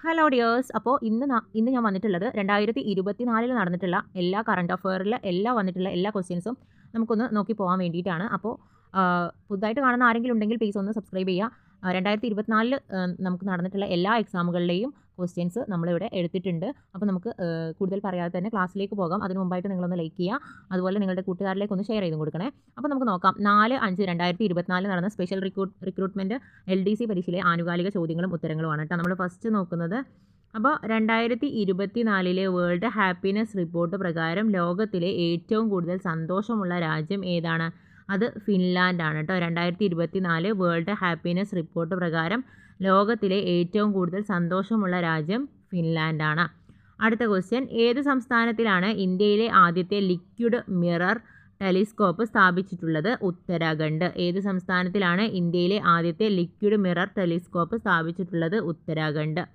Hello dears. അപ്പോൾ ഇന്ന് ഞാൻ വന്നിട്ടുള്ളത് 2024 നടന്നിട്ടുള്ള എല്ലാ കറണ്ട് അഫെയറിൽ വന്നിട്ടുള്ള എല്ലാ ക്വസ്റ്റ്യൻസും നമുക്കൊന്ന് നോക്കി പോകാൻ വേണ്ടിയിട്ടാണ്. അപ്പോൾ പുതുതായിട്ട് കാണുന്ന ആരെങ്കിലും ഉണ്ടെങ്കിൽ പ്ലീസ് ഒന്ന് സബ്സ്ക്രൈബ് ചെയ്യുക. 2024 നമുക്ക് നടന്നിട്ടുള്ള എല്ലാ എക്സാമുകളിലെയും ക്വസ്റ്റ്യൻസ് നമ്മളിവിടെ എടുത്തിട്ടുണ്ട്. അപ്പോൾ നമുക്ക് കൂടുതൽ പറയാതെ തന്നെ ക്ലാസ്സിലേക്ക് പോകാം. അതിന് മുമ്പായിട്ട് നിങ്ങളൊന്ന് ലൈക്ക് ചെയ്യുക, അതുപോലെ നിങ്ങളുടെ കൂട്ടുകാരിലേക്ക് ഒന്ന് ഷെയർ ചെയ്തും കൊടുക്കണേ. അപ്പോൾ നമുക്ക് നോക്കാം. 4/5/2024 നടന്ന സ്പെഷ്യൽ റിക്രൂട്ട്മെൻറ്റ് LDC പരീക്ഷയിലെ ആനുകാലിക ചോദ്യങ്ങളും ഉത്തരങ്ങളുമാണ് കേട്ടോ നമ്മൾ ഫസ്റ്റ് നോക്കുന്നത്. അപ്പോൾ 2024 വേൾഡ് ഹാപ്പിനെസ് റിപ്പോർട്ട് പ്രകാരം ലോകത്തിലെ ഏറ്റവും കൂടുതൽ സന്തോഷമുള്ള രാജ്യം ഏതാണ്? അത് ഫിൻലാൻഡ് ആണ് കേട്ടോ. 2024 വേൾഡ് ഹാപ്പിനെസ് റിപ്പോർട്ട് പ്രകാരം ലോകത്തിലെ ഏറ്റവും കൂടുതൽ സന്തോഷമുള്ള രാജ്യം ഫിൻലാൻഡ് ആണ്. അടുത്ത ക്വസ്റ്റ്യൻ, ഏത് സംസ്ഥാനത്തിലാണ് ഇന്ത്യയിലെ ആദ്യത്തെ ലിക്വിഡ് മിറർ ടെലിസ്കോപ്പ് സ്ഥാപിച്ചിട്ടുള്ളത്? ഉത്തരാഖണ്ഡ്. ഏത് സംസ്ഥാനത്തിലാണ് ഇന്ത്യയിലെ ആദ്യത്തെ ലിക്വിഡ് മിറർ ടെലിസ്കോപ്പ് സ്ഥാപിച്ചിട്ടുള്ളത്? ഉത്തരാഖണ്ഡ്.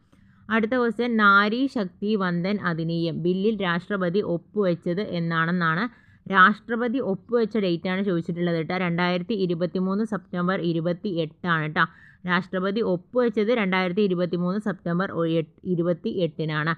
അടുത്ത ക്വസ്റ്റ്യൻ, നാരി ശക്തി വന്ദൻ അധിനിയം ബില്ലിൽ രാഷ്ട്രപതി ഒപ്പുവെച്ചത് എന്നാണെന്നാണ്. രാഷ്ട്രപതി ഒപ്പുവെച്ച ഡേറ്റാണ് ചോദിച്ചിട്ടുള്ളത് കേട്ടോ. 2023 സെപ്റ്റംബർ 28 കേട്ടോ. രാഷ്ട്രപതി ഒപ്പുവെച്ചത് 2023 സെപ്റ്റംബർ 28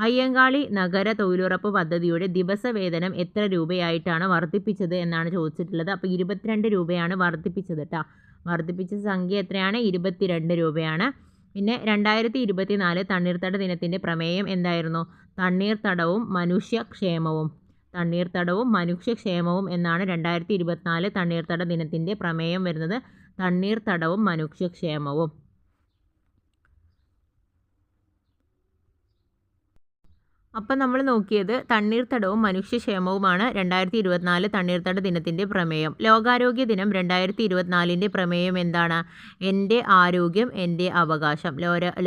അയ്യങ്കാളി നഗര തൊഴിലുറപ്പ് പദ്ധതിയുടെ ദിവസവേതനം എത്ര രൂപയായിട്ടാണ് വർദ്ധിപ്പിച്ചത് എന്നാണ് ചോദിച്ചിട്ടുള്ളത്. അപ്പോൾ 22 രൂപയാണ് വർദ്ധിപ്പിച്ചത് കേട്ടോ. വർദ്ധിപ്പിച്ച സംഖ്യ എത്രയാണ്? 22 രൂപയാണ്. പിന്നെ 2024 തണ്ണീർത്തട ദിനത്തിൻ്റെ പ്രമേയം എന്തായിരുന്നു? തണ്ണീർത്തടവും മനുഷ്യക്ഷേമവും. തണ്ണീർത്തടവും മനുഷ്യക്ഷേമവും എന്നാണ് 2024 തണ്ണീർത്തട ദിനത്തിൻ്റെ പ്രമേയം വരുന്നത്. തണ്ണീർത്തടവും മനുഷ്യക്ഷേമവും. അപ്പം നമ്മൾ നോക്കിയത് തണ്ണീർത്തടവും മനുഷ്യക്ഷേമവുമാണ് 2024 തണ്ണീർത്തട ദിനത്തിൻ്റെ പ്രമേയം. ലോകാരോഗ്യ ദിനം 2024 പ്രമേയം എന്താണ്? എൻ്റെ ആരോഗ്യം എൻ്റെ അവകാശം.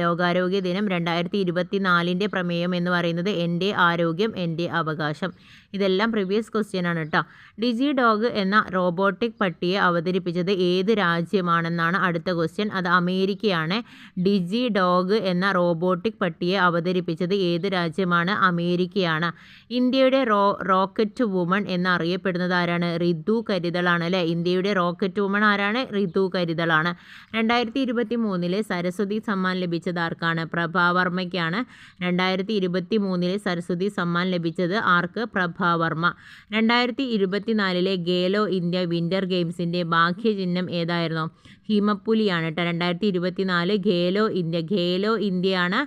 ലോകാരോഗ്യ ദിനം 2024 പ്രമേയം എന്ന് പറയുന്നത് എൻ്റെ ആരോഗ്യം എൻ്റെ അവകാശം. ഇതെല്ലാം പ്രീവിയസ് ക്വസ്റ്റ്യൻ ആണ് കേട്ടോ. ഡിജി ഡോഗ് എന്ന റോബോട്ടിക് പട്ടിയെ അവതരിപ്പിച്ചത് ഏത് രാജ്യമാണെന്നാണ് അടുത്ത ക്വസ്റ്റ്യൻ. അത് അമേരിക്കയാണ്. ഡിജി ഡോഗ് എന്ന റോബോട്ടിക് പട്ടിയെ അവതരിപ്പിച്ചത് ഏത് രാജ്യമാണ്? അമേരിക്കയാണ്. ഇന്ത്യയുടെ റോക്കറ്റ് വുമൺ എന്നറിയപ്പെടുന്നത് ആരാണ്? റിതു കരിതളാണ് അല്ലേ. ഇന്ത്യയുടെ റോക്കറ്റ് വുമൺ ആരാണ്? റിതു കരിതളാണ്. 2023 സരസ്വതി സമ്മാൻ ലഭിച്ചത് ആർക്കാണ്? പ്രഭാവർമ്മയ്ക്കാണ്. 2023 സരസ്വതി സമ്മാൻ ലഭിച്ചത് ആർക്ക്? പ്രഭാവർമ്മ. 2024 ഖേലോ ഇന്ത്യ വിൻ്റർ ഗെയിംസിൻ്റെ ഭാഗ്യചിഹ്നം ഏതായിരുന്നു? ഹിമപ്പുലിയാണ് കേട്ടോ. 2024 ഖേലോ ഇന്ത്യയാണ്.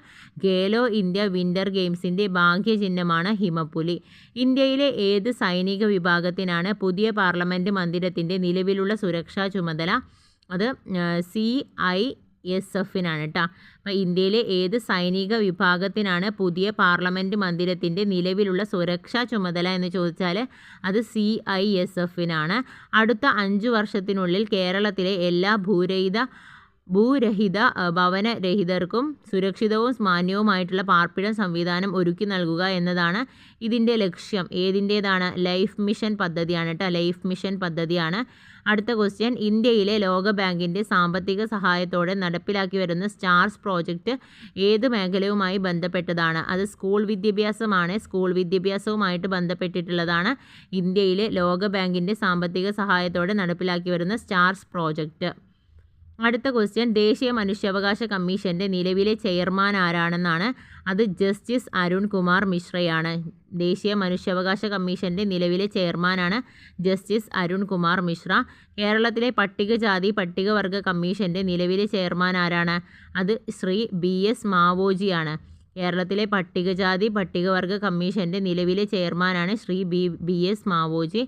ഖേലോ ഇന്ത്യ വിൻ്റർ ഗെയിംസിൻ്റെ ഭാഗ്യചിഹ്നമാണ് ഹിമപ്പുലി. ഇന്ത്യയിലെ ഏത് സൈനിക വിഭാഗത്തിനാണ് പുതിയ പാർലമെൻറ്റ് മന്ദിരത്തിൻ്റെ നിലവിലുള്ള സുരക്ഷാ ചുമതല? അത് CISFനാണ് കേട്ടോ. അപ്പോൾ ഇന്ത്യയിലെ ഏത് സൈനിക വിഭാഗത്തിനാണ് പുതിയ പാർലമെൻറ്റ് മന്ദിരത്തിൻ്റെ നിലവിലുള്ള സുരക്ഷാ ചുമതല എന്ന് ചോദിച്ചാൽ അത് CISFനാണ്. അടുത്ത 5 വർഷത്തിനുള്ളിൽ കേരളത്തിലെ എല്ലാ ഭൂരഹിത ഭവനരഹിതർക്കും സുരക്ഷിതവും മാന്യവുമായിട്ടുള്ള പാർപ്പിട സംവിധാനം ഒരുക്കി നൽകുക എന്നതാണ് ഇതിൻ്റെ ലക്ഷ്യം. ഏതിൻ്റേതാണ്? ലൈഫ് മിഷൻ പദ്ധതിയാണ് കേട്ടോ. ലൈഫ് മിഷൻ പദ്ധതിയാണ്. അടുത്ത ക്വസ്റ്റ്യൻ, ഇന്ത്യയിലെ ലോകബാങ്കിൻ്റെ സാമ്പത്തിക സഹായത്തോടെ നടപ്പിലാക്കി വരുന്ന സ്റ്റാർസ് പ്രോജക്റ്റ് ഏത് മേഖലയുമായി ബന്ധപ്പെട്ടതാണ്? അത് സ്കൂൾ വിദ്യാഭ്യാസമാണ്. സ്കൂൾ വിദ്യാഭ്യാസവുമായിട്ട് ബന്ധപ്പെട്ടിട്ടുള്ളതാണ് ഇന്ത്യയിലെ ലോകബാങ്കിൻ്റെ സാമ്പത്തിക സഹായത്തോടെ നടപ്പിലാക്കി വരുന്ന സ്റ്റാർസ് പ്രോജക്റ്റ്. അടുത്ത ക്വസ്റ്റ്യൻ, ദേശീയ മനുഷ്യാവകാശ കമ്മീഷൻ്റെ നിലവിലെ ചെയർമാൻ ആരാണെന്നാണ്. അത് ജസ്റ്റിസ് അരുൺ കുമാർ മിശ്രയാണ്. ദേശീയ മനുഷ്യാവകാശ കമ്മീഷൻ്റെ നിലവിലെ ചെയർമാനാണ് ജസ്റ്റിസ് അരുൺ കുമാർ മിശ്ര. കേരളത്തിലെ പട്ടികജാതി പട്ടികവർഗ കമ്മീഷൻ്റെ നിലവിലെ ചെയർമാൻ ആരാണ്? അത് ശ്രീ BS മാവോജിയാണ്. കേരളത്തിലെ പട്ടികജാതി പട്ടികവർഗ കമ്മീഷൻ്റെ നിലവിലെ ചെയർമാനാണ് ശ്രീ BS മാവോജി.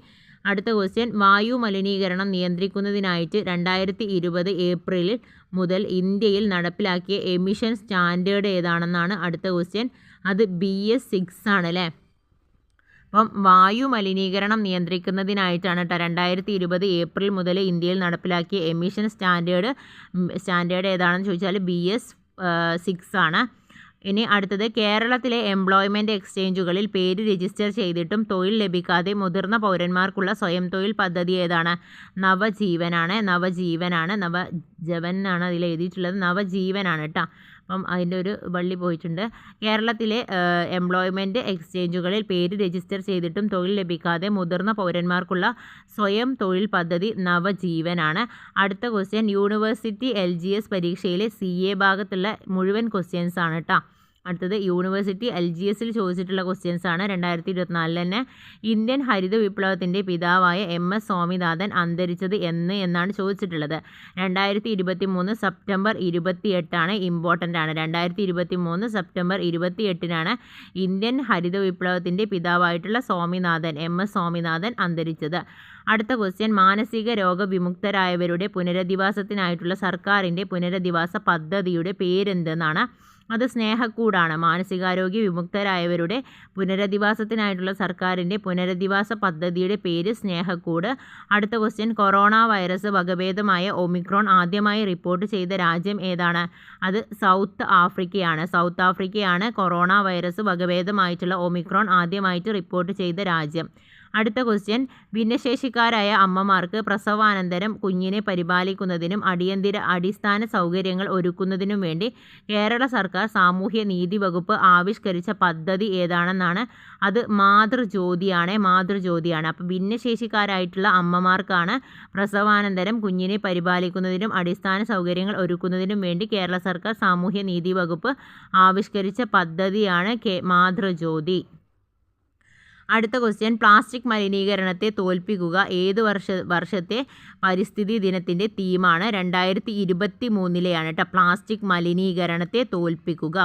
അടുത്ത ക്വസ്റ്റ്യൻ, വായു മലിനീകരണം നിയന്ത്രിക്കുന്നതിനായിട്ട് 2020 ഏപ്രിൽ മുതൽ ഇന്ത്യയിൽ നടപ്പിലാക്കിയ എമിഷൻ സ്റ്റാൻഡേർഡ് ഏതാണെന്നാണ് അടുത്ത ക്വസ്റ്റ്യൻ. അത് BS6 ആണ് അല്ലേ. അപ്പം വായു മലിനീകരണം നിയന്ത്രിക്കുന്നതിനായിട്ടാണ് കേട്ടോ 2020 ഏപ്രിൽ മുതൽ ഇന്ത്യയിൽ നടപ്പിലാക്കിയ എമിഷൻ സ്റ്റാൻഡേർഡ് ഏതാണെന്ന് ചോദിച്ചാൽ BS6 ആണ്. ഇനി അടുത്തത്, കേരളത്തിലെ എംപ്ലോയ്മെൻറ്റ് എക്സ്ചേഞ്ചുകളിൽ പേര് രജിസ്റ്റർ ചെയ്തിട്ടും തൊഴിൽ ലഭിക്കാതെ മുതിർന്ന പൗരന്മാർക്കുള്ള സ്വയം തൊഴിൽ പദ്ധതി ഏതാണ്? നവജീവനാണ്. നവജീവനാണ് അതിൽ എഴുതിയിട്ടുള്ളത്. നവജീവനാണ് കേട്ടോ. അപ്പം അതിൻ്റെ ഒരു വള്ളി പോയിട്ടുണ്ട്. കേരളത്തിലെ എംപ്ലോയ്മെൻറ്റ് എക്സ്ചേഞ്ചുകളിൽ പേര് രജിസ്റ്റർ ചെയ്തിട്ടും തൊഴിൽ ലഭിക്കാതെ മുതിർന്ന പൗരന്മാർക്കുള്ള സ്വയം തൊഴിൽ പദ്ധതി നവജീവനാണ്. അടുത്ത ക്വസ്റ്റ്യൻ യൂണിവേഴ്സിറ്റി LGS പരീക്ഷയിലെ CA ഭാഗത്തുള്ള മുഴുവൻ ക്വസ്റ്റ്യൻസ് ആണ് കേട്ടോ. അടുത്തത് യൂണിവേഴ്സിറ്റി LGSൽ ചോദിച്ചിട്ടുള്ള ക്വസ്റ്റ്യൻസ് ആണ്. 2024 തന്നെ ഇന്ത്യൻ ഹരിത വിപ്ലവത്തിൻ്റെ പിതാവായ MS സ്വാമിനാഥൻ അന്തരിച്ചത് എന്നാണ് ചോദിച്ചിട്ടുള്ളത്. 2023 സെപ്റ്റംബർ 28 ഇമ്പോർട്ടൻ്റ് ആണ്. 2023 സെപ്റ്റംബർ 28 ഇന്ത്യൻ ഹരിത വിപ്ലവത്തിൻ്റെ പിതാവായിട്ടുള്ള MS സ്വാമിനാഥൻ അന്തരിച്ചത്. അടുത്ത ക്വസ്റ്റ്യൻ മാനസിക രോഗവിമുക്തരായവരുടെ പുനരധിവാസത്തിനായിട്ടുള്ള സർക്കാരിൻ്റെ പുനരധിവാസ പദ്ധതിയുടെ പേരെന്തെന്നാണ്. അത് സ്നേഹക്കൂടാണ്. മാനസികാരോഗ്യ വിമുക്തരായവരുടെ പുനരധിവാസത്തിനായിട്ടുള്ള സർക്കാരിൻ്റെ പുനരധിവാസ പദ്ധതിയുടെ പേര് സ്നേഹക്കൂട്. അടുത്ത ക്വസ്റ്റ്യൻ കൊറോണ വൈറസ് വകഭേദമായ ഒമിക്രോൺ ആദ്യമായി റിപ്പോർട്ട് ചെയ്ത രാജ്യം ഏതാണ്? അത് സൗത്ത് ആഫ്രിക്കയാണ് കൊറോണ വൈറസ് വകഭേദമായിട്ടുള്ള ഒമിക്രോൺ ആദ്യമായിട്ട് റിപ്പോർട്ട് ചെയ്ത രാജ്യം. അടുത്ത ക്വസ്റ്റ്യൻ ഭിന്നശേഷിക്കാരായ അമ്മമാർക്ക് പ്രസവാനന്തരം കുഞ്ഞിനെ പരിപാലിക്കുന്നതിനും അടിസ്ഥാന സൗകര്യങ്ങൾ ഒരുക്കുന്നതിനും വേണ്ടി കേരള സർക്കാർ സാമൂഹ്യ നീതി വകുപ്പ് ആവിഷ്കരിച്ച പദ്ധതി ഏതാണെന്നാണ്. അത് മാതൃജ്യോതിയാണ്. അപ്പോൾ ഭിന്നശേഷിക്കാരായിട്ടുള്ള അമ്മമാർക്കാണ് പ്രസവാനന്തരം കുഞ്ഞിനെ പരിപാലിക്കുന്നതിനും അടിസ്ഥാന സൗകര്യങ്ങൾ ഒരുക്കുന്നതിനും വേണ്ടി കേരള സർക്കാർ സാമൂഹ്യ നീതി വകുപ്പ് ആവിഷ്കരിച്ച പദ്ധതിയാണ് മാതൃജ്യോതി. അടുത്ത ക്വസ്റ്റ്യൻ പ്ലാസ്റ്റിക് മലിനീകരണത്തെ തോൽപ്പിക്കുക ഏത് വർഷത്തെ പരിസ്ഥിതി ദിനത്തിൻ്റെ തീമാണ്? 2023 കേട്ടോ. പ്ലാസ്റ്റിക് മലിനീകരണത്തെ തോൽപ്പിക്കുക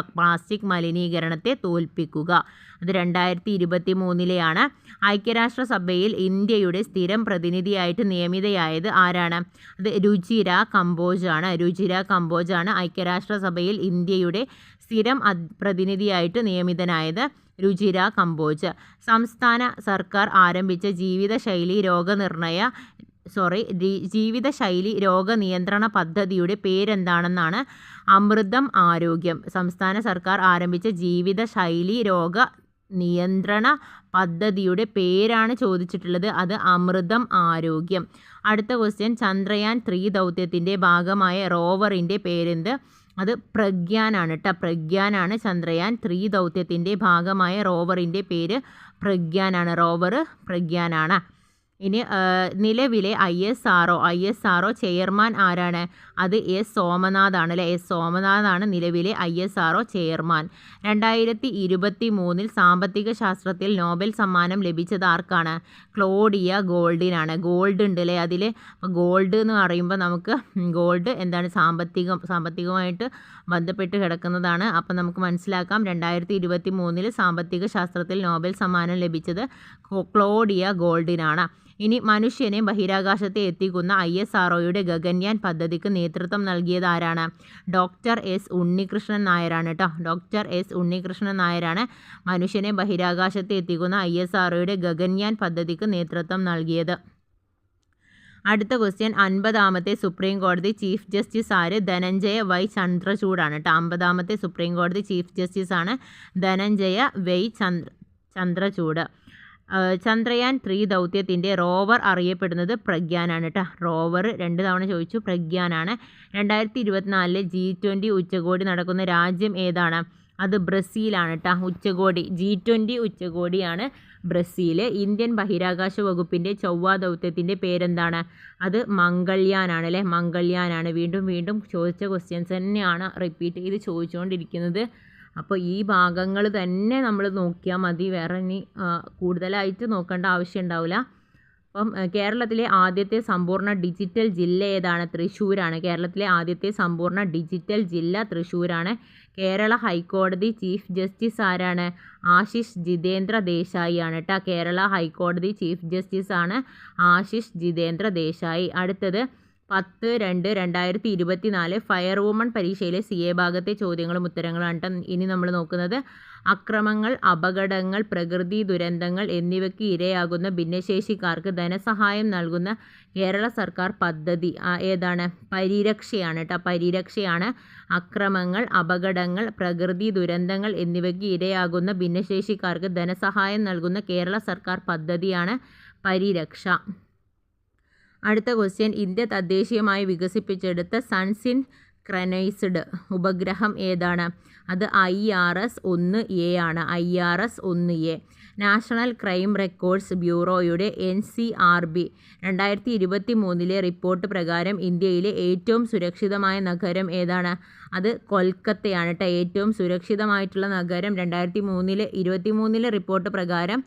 അത് 2023 ഐക്യരാഷ്ട്രസഭയിൽ ഇന്ത്യയുടെ സ്ഥിരം പ്രതിനിധിയായിട്ട് നിയമിതയായത് ആരാണ്? അത് രുചിര കമ്പോജാണ് ഐക്യരാഷ്ട്രസഭയിൽ ഇന്ത്യയുടെ സ്ഥിരം പ്രതിനിധിയായിട്ട് നിയമിതനായത് രുചിര കമ്പോജ്. സംസ്ഥാന സർക്കാർ ആരംഭിച്ച ജീവിതശൈലി രോഗനിയന്ത്രണ പദ്ധതിയുടെ പേരെന്താണെന്നാണ്. അമൃതം ആരോഗ്യം. സംസ്ഥാന സർക്കാർ ആരംഭിച്ച ജീവിതശൈലി രോഗ നിയന്ത്രണ പദ്ധതിയുടെ പേരാണ് ചോദിച്ചിട്ടുള്ളത്. അത് അമൃതം ആരോഗ്യം. അടുത്ത ക്വസ്റ്റ്യൻ ചന്ദ്രയാൻ 3 ദൗത്യത്തിൻ്റെ ഭാഗമായ റോവറിൻ്റെ പേരെന്ത്? അത് പ്രഗ്യാനാണ് കേട്ടോ. ചന്ദ്രയാൻ 3 ദൗത്യത്തിൻ്റെ ഭാഗമായ റോവറിൻ്റെ പേര് പ്രഗ്യാനാണ്. ഇനി നിലവിലെ ISRO ചെയർമാൻ ആരാണ്? അത് സോമനാഥാണ് നിലവിലെ ISRO ചെയർമാൻ. 2023 സാമ്പത്തിക ശാസ്ത്രത്തിൽ നോബൽ സമ്മാനം ലഭിച്ചത് ആർക്കാണ്? ക്ലോഡിയ ഗോൾഡിനാണ്. ഗോൾഡ് ഉണ്ടല്ലേ അതിൽ. അപ്പോൾ ഗോൾഡ് എന്ന് പറയുമ്പോൾ നമുക്ക് ഗോൾഡ് എന്താണ്? സാമ്പത്തികമായിട്ട് ബന്ധപ്പെട്ട് കിടക്കുന്നതാണ്. അപ്പം നമുക്ക് മനസ്സിലാക്കാം 2023 സാമ്പത്തിക ശാസ്ത്രത്തിൽ നോബൽ സമ്മാനം ലഭിച്ചത് ക്ലോഡിയ ഗോൾഡിനാണ്. ഇനി മനുഷ്യനെ ബഹിരാകാശത്തെ എത്തിക്കുന്ന ISROയുടെ ഗഗൻയാൻ പദ്ധതിക്ക് നേതൃത്വം നൽകിയത് ആരാണ്? ഡോക്ടർ S ഉണ്ണികൃഷ്ണൻ നായരാണ് കേട്ടോ. മനുഷ്യനെ ബഹിരാകാശത്തെ എത്തിക്കുന്ന ISROയുടെ ഗഗൻയാൻ പദ്ധതിക്ക് നേതൃത്വം നൽകിയത്. അടുത്ത ക്വസ്റ്റ്യൻ 50ാമത്തെ സുപ്രീം കോടതി ചീഫ് ജസ്റ്റിസ് ആര്? ധനഞ്ജയ വൈ ചന്ദ്രചൂഡാണ് കേട്ടോ. 50ാമത്തെ സുപ്രീം കോടതി ചീഫ് ജസ്റ്റിസ് ആണ് ധനഞ്ജയ വൈ ചന്ദ്രചൂഡ്. ചന്ദ്രയാൻ 3 ദൗത്യത്തിൻ്റെ റോവർ അറിയപ്പെടുന്നത് പ്രഗ്യാനാണ് കേട്ടോ. റോവർ 2 തവണ ചോദിച്ചു. പ്രഗ്യാനാണ്. 2024 G20 ഉച്ചകോടി നടക്കുന്ന രാജ്യം ഏതാണ്? അത് ബ്രസീലാണ് കേട്ടോ. G20 ഉച്ചകോടിയാണ് Brazil. ഇന്ത്യൻ ബഹിരാകാശ വകുപ്പിൻ്റെ ചൊവ്വ ദൗത്യത്തിൻ്റെ പേരെന്താണ്? അത് മംഗൾയാനാണ്. വീണ്ടും ചോദിച്ച ക്വസ്റ്റ്യൻസ് തന്നെയാണ് റിപ്പീറ്റ് ചെയ്ത് ചോദിച്ചുകൊണ്ടിരിക്കുന്നത്. അപ്പോൾ ഈ ഭാഗങ്ങൾ തന്നെ നമ്മൾ നോക്കിയാൽ മതി. വേറെ ഇനി കൂടുതലായിട്ട് നോക്കേണ്ട ആവശ്യം ഉണ്ടാവില്ല. അപ്പം കേരളത്തിലെ ആദ്യത്തെ സമ്പൂർണ്ണ ഡിജിറ്റൽ ജില്ല ഏതാണ്? തൃശ്ശൂരാണ്. കേരളത്തിലെ ആദ്യത്തെ സമ്പൂർണ്ണ ഡിജിറ്റൽ ജില്ല തൃശ്ശൂരാണ്. കേരള ഹൈക്കോടതി ചീഫ് ജസ്റ്റിസ് ആരാണ്? ആശിഷ് ജിതേന്ദ്ര ദേശായി ആണ് കേട്ടോ. കേരള ഹൈക്കോടതി ചീഫ് ജസ്റ്റിസ് ആണ് ആശിഷ് ജിതേന്ദ്ര ദേശായി. അടുത്തത് 10/2/2024 ഫയർ വുമൺ പരീക്ഷയിലെ CA ഭാഗത്തെ ചോദ്യങ്ങളും ഉത്തരങ്ങളാണ് ഇനി നമ്മൾ നോക്കുന്നത്. അക്രമങ്ങൾ, അപകടങ്ങൾ, പ്രകൃതി ദുരന്തങ്ങൾ എന്നിവയ്ക്ക് ഇരയാകുന്ന ഭിന്നശേഷിക്കാർക്ക് ധനസഹായം നൽകുന്ന കേരള സർക്കാർ പദ്ധതി ഏതാണ്? പരിരക്ഷയാണ് കേട്ടോ. പരിരക്ഷയാണ്. അക്രമങ്ങൾ, അപകടങ്ങൾ, പ്രകൃതി ദുരന്തങ്ങൾ എന്നിവയ്ക്ക് ഇരയാകുന്ന ഭിന്നശേഷിക്കാർക്ക് ധനസഹായം നൽകുന്ന കേരള സർക്കാർ പദ്ധതിയാണ് പരിരക്ഷ. അടുത്ത ക്വസ്റ്റ്യൻ ഇന്ത്യ തദ്ദേശീയമായി വികസിപ്പിച്ചെടുത്ത സൺസ് ഇൻ സിൻക്രനൈസ്ഡ് ഉപഗ്രഹം ഏതാണ്? അത് IRS-1A ആണ്. IRS-1A. നാഷണൽ ക്രൈം റെക്കോർഡ്സ് ബ്യൂറോയുടെ NCRB 2023 റിപ്പോർട്ട് പ്രകാരം ഇന്ത്യയിലെ ഏറ്റവും സുരക്ഷിതമായ നഗരം ഏതാണ്? അത് കൊൽക്കത്തയാണ് കേട്ടോ. ഏറ്റവും സുരക്ഷിതമായിട്ടുള്ള നഗരം 2023 റിപ്പോർട്ട് പ്രകാരം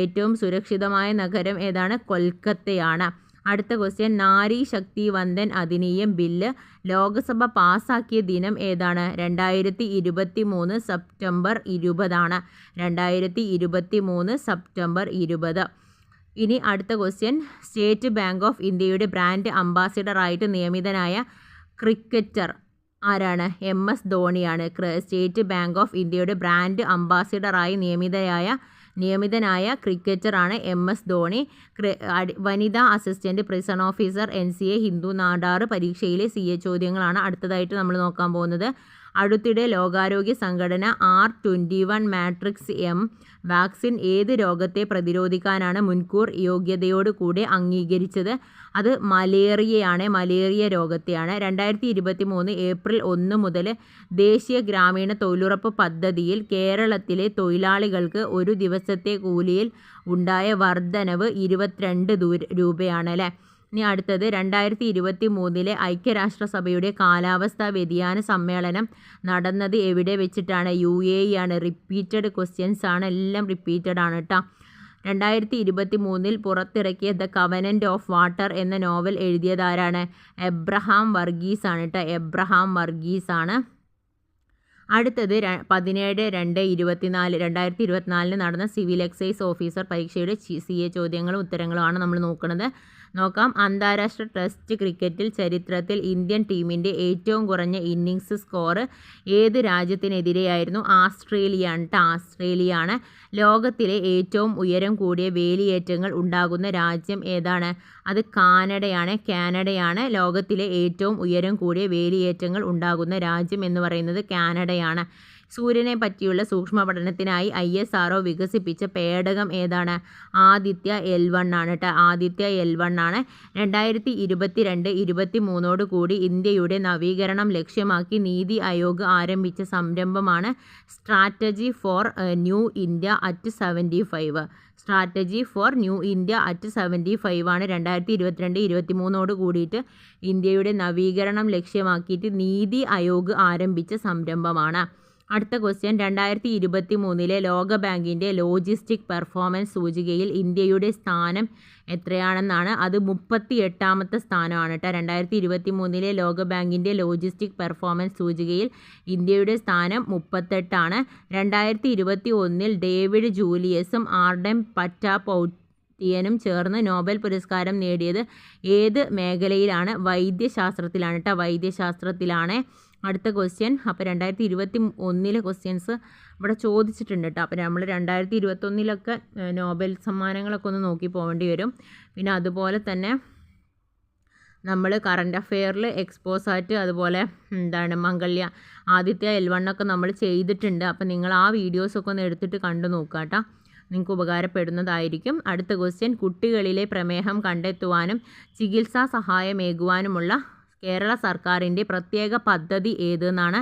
ഏറ്റവും സുരക്ഷിതമായ നഗരം ഏതാണ്? കൊൽക്കത്തയാണ്. അടുത്ത ക്വസ്റ്റ്യൻ, നാരി ശക്തി വന്ദൻ അധിനിയം ബില്ല് ലോക്സഭ പാസ്സാക്കിയ ദിനം ഏതാണ്? 2023 സെപ്റ്റംബർ 20 2023 സെപ്റ്റംബർ 20. ഇനി അടുത്ത ക്വസ്റ്റ്യൻ, സ്റ്റേറ്റ് ബാങ്ക് ഓഫ് ഇന്ത്യയുടെ ബ്രാൻഡ് അംബാസിഡറായിട്ട് നിയമിതനായ ക്രിക്കറ്റർ ആരാണ്? MS ധോണിയാണ്. സ്റ്റേറ്റ് ബാങ്ക് ഓഫ് ഇന്ത്യയുടെ ബ്രാൻഡ് അംബാസിഡറായി നിയമിതനായ ക്രിക്കറ്ററാണ് MS ധോണി. വനിതാ assistant prison officer NCA Hindu Nadar പരീക്ഷയിലെ CA ചോദ്യങ്ങളാണ് അടുത്തതായിട്ട് നമ്മൾ നോക്കാൻ പോകുന്നത്. അടുത്തിടെ ലോകാരോഗ്യ സംഘടന R21 മാട്രിക്സ് M വാക്സിൻ ഏത് രോഗത്തെ പ്രതിരോധിക്കാനാണ് മുൻകൂർ യോഗ്യതയോട് കൂടെ അംഗീകരിച്ചത്? അത് മലേറിയ രോഗത്തെയാണ്. 2023 ഏപ്രിൽ 1 മുതൽ ദേശീയ ഗ്രാമീണ തൊഴിലുറപ്പ് പദ്ധതിയിൽ കേരളത്തിലെ തൊഴിലാളികൾക്ക് ഒരു ദിവസത്തെ കൂലിയിൽ ഉണ്ടായ വർധനവ് 22 രൂപയാണ് അല്ലേ. ഇനി അടുത്തത്, 2023 ഐക്യരാഷ്ട്രസഭയുടെ കാലാവസ്ഥാ വ്യതിയാന സമ്മേളനം നടന്നത് എവിടെ വെച്ചിട്ടാണ്? UAE ആണ്. റിപ്പീറ്റഡ് ക്വസ്റ്റ്യൻസ് ആണ്, എല്ലാം റിപ്പീറ്റഡ് ആണ് കേട്ടോ. 2023 പുറത്തിറക്കിയ ദ കവനൻ്റ് ഓഫ് വാട്ടർ എന്ന നോവൽ എഴുതിയതാരാണ്? എബ്രഹാം വർഗീസ് ആണ് കേട്ടോ. എബ്രഹാം വർഗീസ് ആണ്. അടുത്തത് 17/2/24 2024 നടന്ന സിവിൽ എക്സൈസ് ഓഫീസർ പരീക്ഷയുടെ CA ചോദ്യങ്ങളും ഉത്തരങ്ങളുമാണ് നമ്മൾ നോക്കുന്നത്. നോക്കാം. അന്താരാഷ്ട്ര ടെസ്റ്റ് ക്രിക്കറ്റിൽ ചരിത്രത്തിൽ ഇന്ത്യൻ ടീമിൻ്റെ ഏറ്റവും കുറഞ്ഞ ഇന്നിങ്സ് സ്കോർ ഏത് രാജ്യത്തിനെതിരെയായിരുന്നു? ആസ്ട്രേലിയയാണ്. ലോകത്തിലെ ഏറ്റവും ഉയരം കൂടിയ വേലിയേറ്റങ്ങൾ ഉണ്ടാകുന്ന രാജ്യം ഏതാണ്? അത് കാനഡയാണ്. ലോകത്തിലെ ഏറ്റവും ഉയരം കൂടിയ വേലിയേറ്റങ്ങൾ ഉണ്ടാകുന്ന രാജ്യം എന്ന് പറയുന്നത് കാനഡയാണ്. സൂര്യനെ പറ്റിയുള്ള സൂക്ഷ്മ പഠനത്തിനായി ISRO വികസിപ്പിച്ച പേടകം ഏതാണ്? ആദിത്യ L1 ആണ് കേട്ടോ. ആദിത്യ L1 ആണ്. 2022-23 കൂടി ഇന്ത്യയുടെ നവീകരണം ലക്ഷ്യമാക്കി നീതി ആയോഗ് ആരംഭിച്ച സംരംഭമാണ് strategy for new India at 75. Strategy for new India at 75 ആണ് 2022-23 കൂടിയിട്ട് ഇന്ത്യയുടെ നവീകരണം ലക്ഷ്യമാക്കിയിട്ട് നീതി ആയോഗ് ആരംഭിച്ച സംരംഭമാണ്. അടുത്ത ക്വസ്റ്റ്യൻ, 2023 ലോക ബാങ്കിൻ്റെ ലോജിസ്റ്റിക് പെർഫോമൻസ് സൂചികയിൽ ഇന്ത്യയുടെ സ്ഥാനം എത്രയാണെന്നാണ്? അത് 38ാമത്തെ സ്ഥാനമാണ് കേട്ടോ. 2023 ലോക ബാങ്കിൻ്റെ ലോജിസ്റ്റിക് പെർഫോമൻസ് സൂചികയിൽ ഇന്ത്യയുടെ സ്ഥാനം 38 ആണ്. 2021 ഡേവിഡ് ജൂലിയസും ആർഡം പറ്റാപൗട്ടിയനും ചേർന്ന് നോബൽ പുരസ്കാരം നേടിയത് ഏത് മേഖലയിലാണ്? വൈദ്യശാസ്ത്രത്തിലാണ് കേട്ടോ. വൈദ്യശാസ്ത്രത്തിലാണ്. അടുത്ത ക്വസ്റ്റ്യൻ, അപ്പോൾ 2021 ക്വസ്റ്റ്യൻസ് ഇവിടെ ചോദിച്ചിട്ടുണ്ട് കേട്ടോ. അപ്പോൾ നമ്മൾ 2021 നോബൽ സമ്മാനങ്ങളൊക്കെ ഒന്ന് നോക്കി പോകേണ്ടി വരും. പിന്നെ അതുപോലെ തന്നെ നമ്മൾ കറണ്ട് അഫെയറിൽ എക്സ്പോസാറ്റ് അതുപോലെ മംഗല്യ ആദിത്യ L1 ഒക്കെ നമ്മൾ ചെയ്തിട്ടുണ്ട്. അപ്പോൾ നിങ്ങൾ ആ വീഡിയോസൊക്കെ ഒന്ന് എടുത്തിട്ട് കണ്ടു നോക്കുക കേട്ടോ. നിങ്ങൾക്ക് ഉപകാരപ്പെടുന്നതായിരിക്കും. അടുത്ത ക്വസ്റ്റ്യൻ, കുട്ടികളിലെ പ്രമേഹം കണ്ടെത്തുവാനും ചികിത്സാ സഹായമേകുവാനുമുള്ള കേരള സർക്കാരിൻ്റെ പ്രത്യേക പദ്ധതി ഏതെന്നാണ്?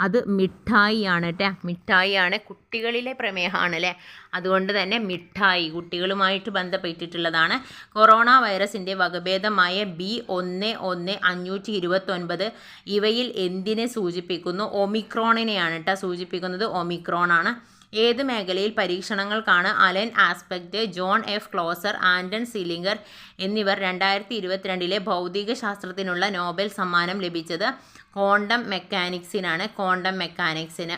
അത് മിഠായിയാണ് കേട്ടോ. മിഠായിയാണ്. കുട്ടികളിലെ പ്രമേഹമാണ് അല്ലേ, അതുകൊണ്ട് തന്നെ മിഠായി കുട്ടികളുമായിട്ട് ബന്ധപ്പെട്ടിട്ടുള്ളതാണ്. കൊറോണ വൈറസിൻ്റെ വകഭേദമായ B11529 ഇവയിൽ എന്തിനെ സൂചിപ്പിക്കുന്നു? ഒമിക്രോണിനെയാണ് കേട്ടോ സൂചിപ്പിക്കുന്നത്. ഒമിക്രോണാണ്. ഏത് മേഖലയിൽ പരീക്ഷണങ്ങൾക്കാണ് Alain Aspect, John F Clauser, Anton Zeilinger എന്നിവർ 2022 ഭൗതിക ശാസ്ത്രത്തിനുള്ള നോബൽ സമ്മാനം ലഭിച്ചത്? ക്വാണ്ടം മെക്കാനിക്സിനാണ്. ക്വാണ്ടം മെക്കാനിക്സിന്.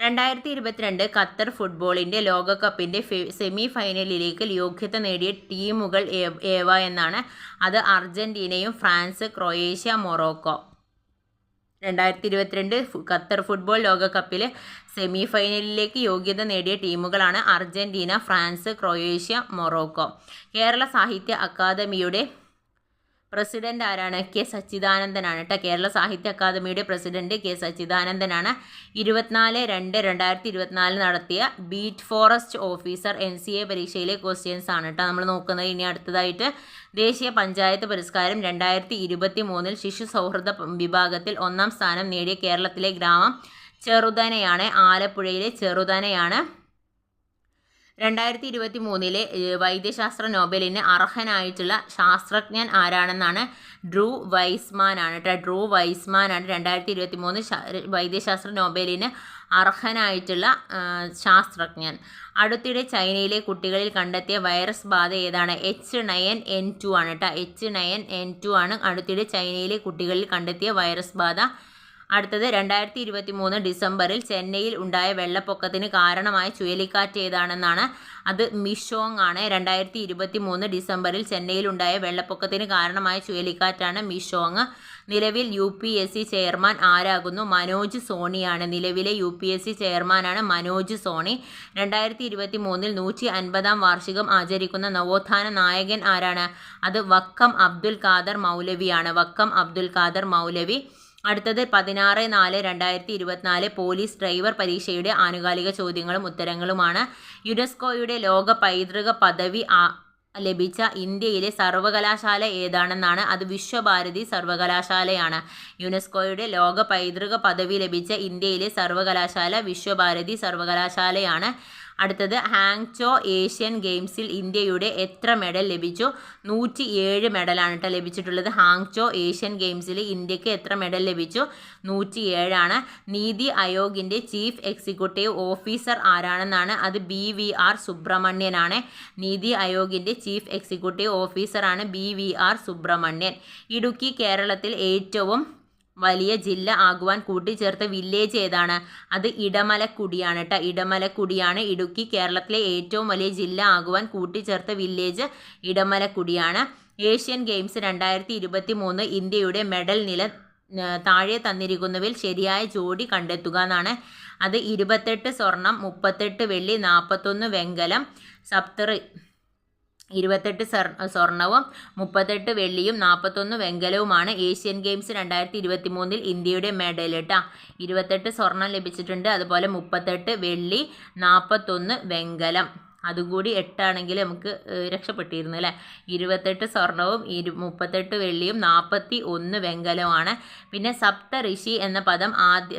2022 ഖത്തർ ഫുട്ബോളിൻ്റെ ലോകകപ്പിൻ്റെ സെമി ഫൈനലിലേക്ക് യോഗ്യത നേടിയ ടീമുകൾ ഏവ എന്നാണ്? അത് അർജൻറ്റീനയും France, Croatia, Morocco. 2022 Qatar football ലോകകപ്പിൽ സെമി ഫൈനലിലേക്ക് യോഗ്യത നേടിയ ടീമുകളാണ് അർജൻറ്റീന, ഫ്രാൻസ്, ക്രൊയേഷ്യ, മൊറോക്കോ. കേരള സാഹിത്യ അക്കാദമിയുടെ പ്രസിഡന്റ് ആരാണ്? കെ സച്ചിദാനന്ദനാണ് കേട്ടോ. കേരള സാഹിത്യ അക്കാദമിയുടെ പ്രസിഡന്റ് കെ സച്ചിദാനന്ദനാണ്. 24/2/2024 നടത്തിയ ബീറ്റ് ഫോറസ്റ്റ് ഓഫീസർ NCA പരീക്ഷയിലെ ക്വസ്റ്റ്യൻസ് ആണ് കേട്ടോ നമ്മൾ നോക്കുന്നത്. ഇനി അടുത്തതായിട്ട് ദേശീയ പഞ്ചായത്ത് പുരസ്കാരം 2023 ശിശു സൗഹൃദ വിഭാഗത്തിൽ 1ാം സ്ഥാനം നേടിയ കേരളത്തിലെ ഗ്രാമം ചെറുതനയാണ്. ആലപ്പുഴയിലെ ചെറുതനയാണ്. 2023 വൈദ്യശാസ്ത്ര നോബലിന് അർഹനായിട്ടുള്ള ശാസ്ത്രജ്ഞൻ ആരാണെന്നാണ്? ഡ്രൂ വൈസ്മാൻ ആണ് കേട്ടോ. ഡ്രൂ വൈസ്മാൻ ആണ് 2023 വൈദ്യശാസ്ത്ര നോബലിന് അർഹനായിട്ടുള്ള ശാസ്ത്രജ്ഞൻ. അടുത്തിടെ ചൈനയിലെ കുട്ടികളിൽ കണ്ടെത്തിയ വൈറസ് ബാധ ഏതാണ്? H9N2 ആണ് കേട്ടോ. H9N2 ആണ് അടുത്തിടെ ചൈനയിലെ കുട്ടികളിൽ കണ്ടെത്തിയ വൈറസ് ബാധ. അടുത്തത് 2023 ഡിസംബറിൽ ചെന്നൈയിൽ ഉണ്ടായ വെള്ളപ്പൊക്കത്തിന് കാരണമായ ചുഴലിക്കാറ്റ് ഏതാണെന്നാണ്? അത് മിഷോങ് ആണ്. 2023 ഡിസംബറിൽ ചെന്നൈയിൽ ഉണ്ടായ വെള്ളപ്പൊക്കത്തിന് കാരണമായ ചുഴലിക്കാറ്റാണ് മിഷോങ്. നിലവിൽ UPSC ചെയർമാൻ ആരാകുന്നു? മനോജ് സോണിയാണ്. നിലവിലെ UPSC ചെയർമാനാണ് മനോജ് സോണി. 2023 150ാം വാർഷികം ആചരിക്കുന്ന നവോത്ഥാന നായകൻ ആരാണ്? അത് വക്കം അബ്ദുൽ ഖാദർ മൗലവിയാണ്. വക്കം അബ്ദുൽ ഖാദർ മൗലവി. അടുത്തത് 16/4/2024 പോലീസ് ഡ്രൈവർ പരീക്ഷയുടെ ആനുകാലിക ചോദ്യങ്ങളും ഉത്തരങ്ങളുമാണ്. യുനെസ്കോയുടെ ലോക പൈതൃക പദവി ലഭിച്ച ഇന്ത്യയിലെ സർവകലാശാല ഏതാണെന്നാണ്? അത് വിശ്വഭാരതി സർവകലാശാലയാണ്. യുനെസ്കോയുടെ ലോക പൈതൃക പദവി ലഭിച്ച ഇന്ത്യയിലെ സർവകലാശാല വിശ്വഭാരതി സർവകലാശാലയാണ്. അടുത്തത് ഹാങ്ചോ ഏഷ്യൻ ഗെയിംസിൽ ഇന്ത്യയുടെ എത്ര മെഡൽ ലഭിച്ചു? 107 മെഡലാണ് കേട്ടോ ലഭിച്ചിട്ടുള്ളത്. ഹാങ്ചോ ഏഷ്യൻ ഗെയിംസിൽ ഇന്ത്യക്ക് എത്ര മെഡൽ ലഭിച്ചു? 107 ആണ്. നീതി ആയോഗിൻ്റെ ചീഫ് എക്സിക്യൂട്ടീവ് ഓഫീസർ ആരാണെന്നാണ്? അത് BVR സുബ്രഹ്മണ്യനാണ്. നീതി ആയോഗിൻ്റെ ചീഫ് എക്സിക്യൂട്ടീവ് ഓഫീസറാണ് BVR സുബ്രഹ്മണ്യൻ. ഇടുക്കി കേരളത്തിൽ ഏറ്റവും വലിയ ജില്ല ആകുവാൻ കൂട്ടിച്ചേർത്ത വില്ലേജ് ഏതാണ്? അത് ഇടമലക്കുടിയാണ് കേട്ടോ. ഇടമലക്കുടിയാണ് ഇടുക്കി കേരളത്തിലെ ഏറ്റവും വലിയ ജില്ല ആകുവാൻ കൂട്ടിച്ചേർത്ത വില്ലേജ് ഇടമലക്കുടിയാണ്. ഏഷ്യൻ ഗെയിംസ് 2023 ഇന്ത്യയുടെ മെഡൽ നില താഴെ തന്നിരിക്കുന്നവയിൽ ശരിയായ ജോഡി കണ്ടെത്തുക എന്നാണ്. അത് 28 സ്വർണം, 38 വെള്ളി, 41 വെങ്കലം. 28 സ്വർണവും 38 വെള്ളിയും 41 വെങ്കലവുമാണ് ഏഷ്യൻ ഗെയിംസ് 2023 ഇന്ത്യയുടെ മെഡൽ കേട്ടോ. 28 സ്വർണം ലഭിച്ചിട്ടുണ്ട്. അതുപോലെ 38 വെള്ളി, 41 വെങ്കലം. അതുകൂടി 8 ആണെങ്കിൽ നമുക്ക് രക്ഷപ്പെട്ടിരുന്നു അല്ലേ. 28 സ്വർണവും 38 വെള്ളിയും 41 വെങ്കലവുമാണ്. പിന്നെ സപ്ത ഋഷി എന്ന പദം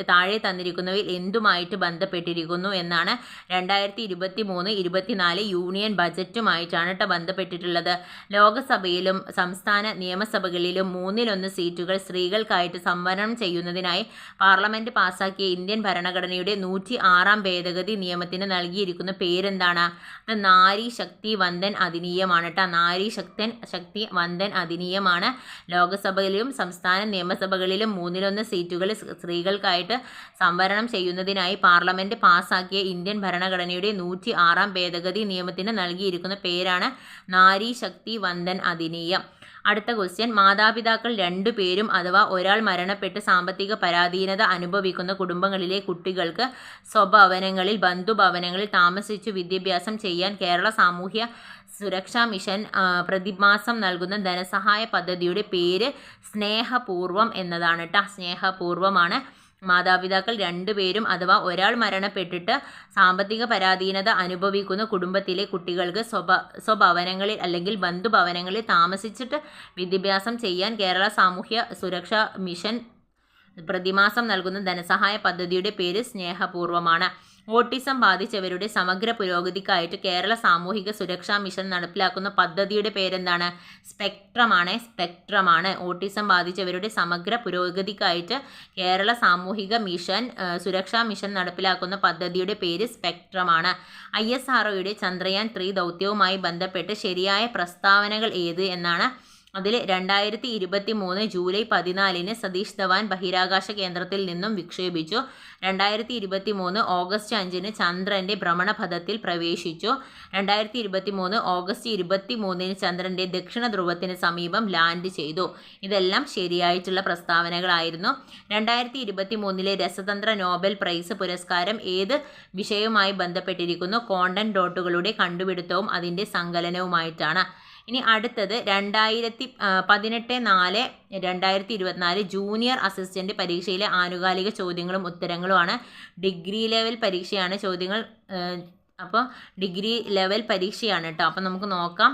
താഴെ തന്നിരിക്കുന്നവയിൽ എന്തുമായിട്ട് ബന്ധപ്പെട്ടിരിക്കുന്നു എന്നാണ്? 2023-24 യൂണിയൻ ബജറ്റുമായിട്ടാണ് കേട്ടോ ബന്ധപ്പെട്ടിട്ടുള്ളത്. ലോകസഭയിലും സംസ്ഥാന നിയമസഭകളിലും 1/3 സീറ്റുകൾ സ്ത്രീകൾക്കായിട്ട് സംവരണം ചെയ്യുന്നതിനായി പാർലമെന്റ് പാസാക്കിയ ഇന്ത്യൻ ഭരണഘടനയുടെ 106ാം ഭേദഗതി നിയമത്തിന് നൽകിയിരിക്കുന്ന പേരെന്താണ്? അത് നാരി ശക്തി വന്ദൻ അധിനിയമാണ് കേട്ടോ. നാരി ശക്തി വന്ദൻ അധിനിയമാണ്. ലോകസഭയിലും സംസ്ഥാന നിയമസഭകളിലും 1/3 സീറ്റുകൾ സ്ത്രീകൾക്കായിട്ട് സംവരണം ചെയ്യുന്നതിനായി പാർലമെന്റ് പാസാക്കിയ ഇന്ത്യൻ ഭരണഘടനയുടെ 106ാം ഭേദഗതി നിയമത്തിന് നൽകിയിരിക്കുന്ന പേരാണ് നാരി ശക്തി വന്ദൻ അധിനിയം. അടുത്ത ക്വസ്റ്റ്യൻ, മാതാപിതാക്കൾ 2 പേരും അഥവാ ഒരാൾ മരണപ്പെട്ട് സാമ്പത്തിക പരാധീനത അനുഭവിക്കുന്ന കുടുംബങ്ങളിലെ കുട്ടികൾക്ക് സ്വഭവനങ്ങളിൽ ബന്ധുഭവനങ്ങളിൽ താമസിച്ചു വിദ്യാഭ്യാസം ചെയ്യാൻ കേരള സാമൂഹ്യ സുരക്ഷാ മിഷൻ പ്രതിമാസം നൽകുന്ന ധനസഹായ പദ്ധതിയുടെ പേര് സ്നേഹപൂർവം എന്നതാണ് കേട്ടോ. സ്നേഹപൂർവമാണ്. മാതാപിതാക്കൾ 2 പേരും അഥവാ ഒരാൾ മരണപ്പെട്ടിട്ട് സാമ്പത്തിക പരാധീനത അനുഭവിക്കുന്ന കുടുംബത്തിലെ കുട്ടികൾക്ക് സ്വഭവനങ്ങളിൽ അല്ലെങ്കിൽ ബന്ധുഭവനങ്ങളിൽ താമസിച്ചിട്ട് വിദ്യാഭ്യാസം ചെയ്യാൻ കേരള സാമൂഹ്യ സുരക്ഷാ മിഷൻ പ്രതിമാസം നൽകുന്ന ധനസഹായ പദ്ധതിയുടെ പേര് സ്നേഹപൂർവമാണ്. ഓട്ടിസം ബാധിച്ചവരുടെ സമഗ്ര പുരോഗതിക്കായിട്ട് കേരള സാമൂഹിക സുരക്ഷാ മിഷൻ നടപ്പിലാക്കുന്ന പദ്ധതിയുടെ പേരെന്താണ്? സ്പെക്ട്രമാണ്. ഓട്ടിസം ബാധിച്ചവരുടെ സമഗ്ര പുരോഗതിക്കായിട്ട് കേരള സാമൂഹിക സുരക്ഷാ മിഷൻ നടപ്പിലാക്കുന്ന പദ്ധതിയുടെ പേര് സ്പെക്ട്രമാണ്. ISROയുടെ ചന്ദ്രയാൻ 3 ദൗത്യവുമായി ബന്ധപ്പെട്ട് ശരിയായ പ്രസ്താവനകൾ ഏത് എന്നാണ്? അതിൽ 2023 ജൂലൈ 14 സതീഷ് ധവാൻ ബഹിരാകാശ കേന്ദ്രത്തിൽ നിന്നും വിക്ഷേപിച്ചു. 2023 ഓഗസ്റ്റ് 5 ചന്ദ്രൻ്റെ ഭ്രമണപഥത്തിൽ പ്രവേശിച്ചു. 2023 ഓഗസ്റ്റ് 23 ചന്ദ്രൻ്റെ ദക്ഷിണ ധ്രുവത്തിന് സമീപം ലാൻഡ് ചെയ്തു. ഇതെല്ലാം ശരിയായിട്ടുള്ള പ്രസ്താവനകളായിരുന്നു. 2023 രസതന്ത്ര നോബൽ പ്രൈസ് പുരസ്കാരം ഏത് വിഷയവുമായി ബന്ധപ്പെട്ടിരിക്കുന്നു? കോണ്ടന്റ് ഡോട്ടുകളുടെ കണ്ടുപിടുത്തവും അതിൻ്റെ സങ്കലനവുമായിട്ടാണ്. ഇനി അടുത്തത് 18/4/2024 ജൂനിയർ അസിസ്റ്റൻറ്റ് പരീക്ഷയിലെ ആനുകാലിക ചോദ്യങ്ങളും ഉത്തരങ്ങളുമാണ്. ഡിഗ്രി ലെവൽ പരീക്ഷയാണ് ചോദ്യങ്ങൾ. അപ്പോൾ ഡിഗ്രി ലെവൽ പരീക്ഷയാണ് കേട്ടോ. അപ്പോൾ നമുക്ക് നോക്കാം.